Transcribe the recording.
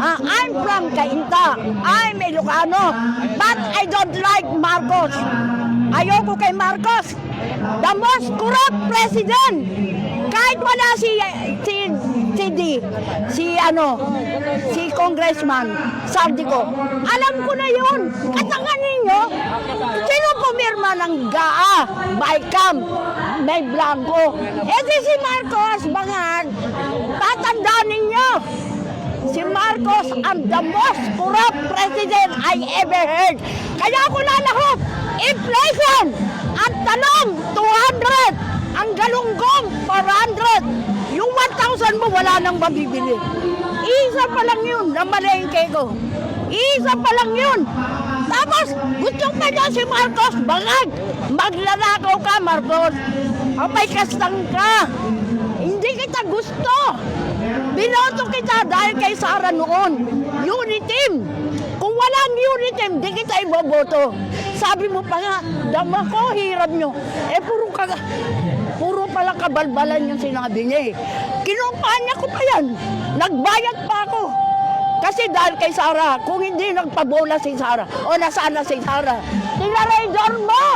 I'm from Cainta. I'm Ilocano. But I don't like Marcos. Ayoko kay Marcos. The most corrupt president. Kahit wala si Congressman Saldico. Alam ko na yun. Katangan ninyo, sino pumirma ng GAA, BICAM, May Blanco? Di si Marcos, bangad. Tatandaan ninyo. Si Marcos ang the most corrupt president I ever heard. Kaya ako lalahok. Inflation! Ang talong, 200! Ang galunggong, 400! Yung 1,000 mo, wala nang mabibili. Isa pa lang yun na malengke ko. Isa pa lang yun. Tapos, gusto pa niya si Marcos, bangag. Maglalakaw ka, Marcos. May kastang ka. Hindi kita gusto. Binoto kita dahil kay Sara noon. Uniteam. Kung walang uniteam, di kita iboboto. Sabi mo pa nga, dama ko, hirap nyo. Puro pala kabalbalan yung sinabi niya eh. Kinumpanya ko pa yan. Nagbayad pa ako. Kasi dahil kay Sara, kung hindi nagpabola si Sara, o nasaan na si Sara, tinarador mo!